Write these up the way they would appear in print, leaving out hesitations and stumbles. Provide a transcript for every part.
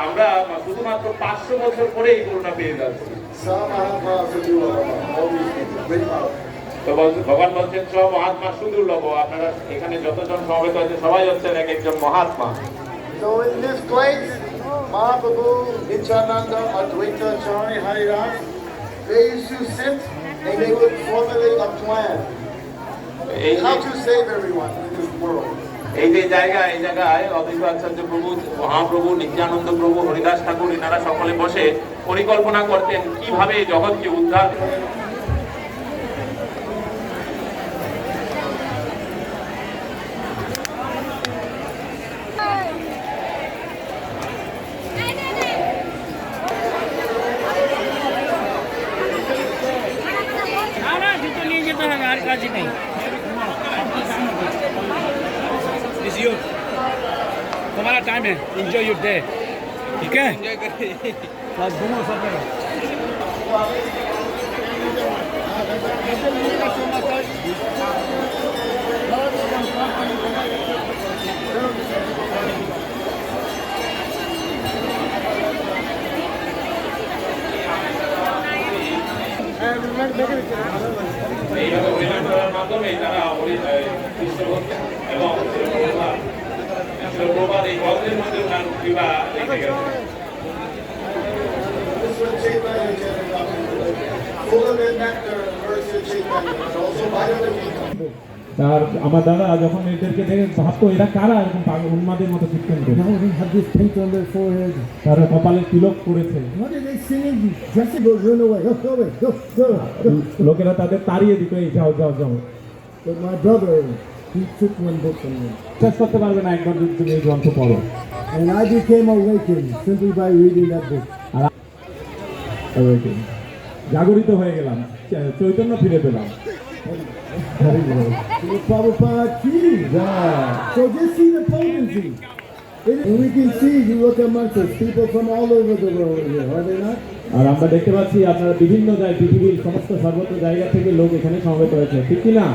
আমরা শুধুমাত্র 500 বছর পরে এই করুণা পেয়ে যাচ্ছি। তো ভগবান বলছেন সব মহাত্মা সুদুর্লভ। আপনারা এখানে যতজন সমবেত হয়েছে সবাই হচ্ছেন এক একজন Mahatma. So in this place, Mahaprabhu, Nityananda, Advaita, Acharya, Hariraj, they used to sit and they would formulate a plan how to save everyone in this world. এই যে জায়গায় অদ্বৈত আচার্য প্রভু, মহাপ্রভু, নিত্যানন্দ প্রভু, হরিদাস ঠাকুর এনারা সকলে বসে পরিকল্পনা করতেন কিভাবে জগৎকে উদ্ধার। আর কাজ নেই। तुम्हारा टाइम है, एंजॉय योर डे, ठीक है? बस घूमो सब जगह। এইভাবে অভিনয় করার মাধ্যমে তারা বিশ্বভক্তি এবং প্রবাদ এই গল্পের মধ্যে তার বিবাহ রেখে গেছে। আর আমার দাদা যখন এদেরকে দেখে ভাবতো এরা কারা এরকম উন্মাদের মতো কীর্তন করে, তারা কপালে তিলক করেছে, লোকেরা তাদের তাড়িয়ে দিত, এই যাও যাও যাও। He took one book from me. বিশ্বাস করতে পারবে না, একবার যদি তুমি এই গ্রন্থ পড়ো। And I became awakened simply by reading that book. জাগরিত হয়ে গেলাম, চৈতন্য ফিরে পেলাম। Prabhupada key. So just see the potency. And we can see, you look amongst us, people from all over the world here, are they not? আর আমরা দেখতে পাচ্ছি আপনারা বিভিন্ন জায়গায়, পৃথিবীর সমস্ত সর্বত্র জায়গা থেকে লোক এখানে সমবেত হয়েছে, ঠিক কিনা?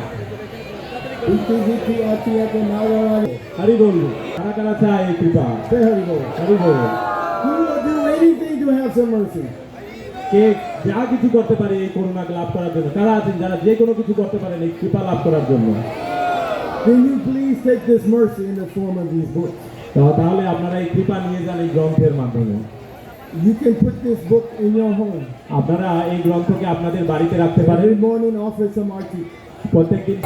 হরি বল, কারা কারা চায় এই কৃপা? হরি বল, হরি বল। Who will do anything to have some mercy? কে যা কিছু করতে পারে এই করুণা লাভ করার জন্য? কারা আছেন যারা যে কোনো কিছু করতে পারেন এই কৃপা লাভ করার জন্য? Can you please take this mercy in the form of these books? তাহলে আপনারা এই কৃপা নিয়ে যান এই গ্রন্থের মাধ্যমে। You can put this book in your home. আপনারা এই গ্রন্থকে আপনাদের বাড়িতে রাখতে পারেন। Every morning offer some arti. প্রত্যেকদিন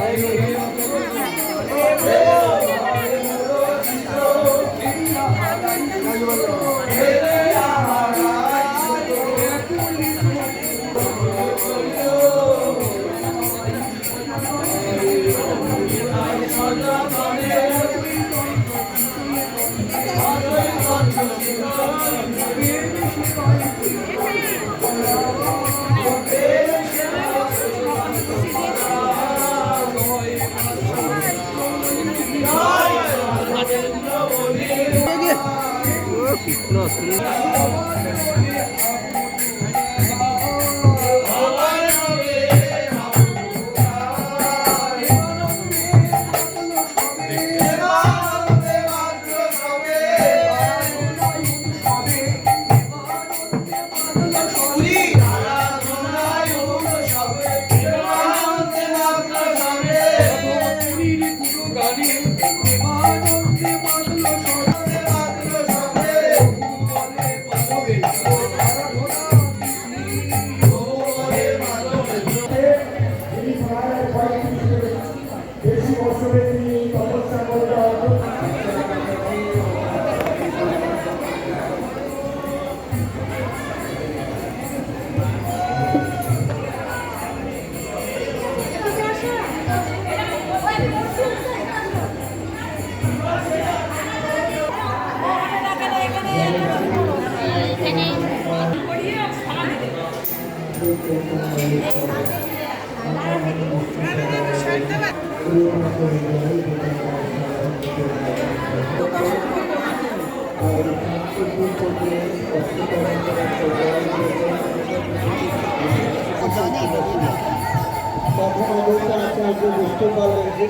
তখন অবস্থা আছে বুঝতে পারলেন যে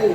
এই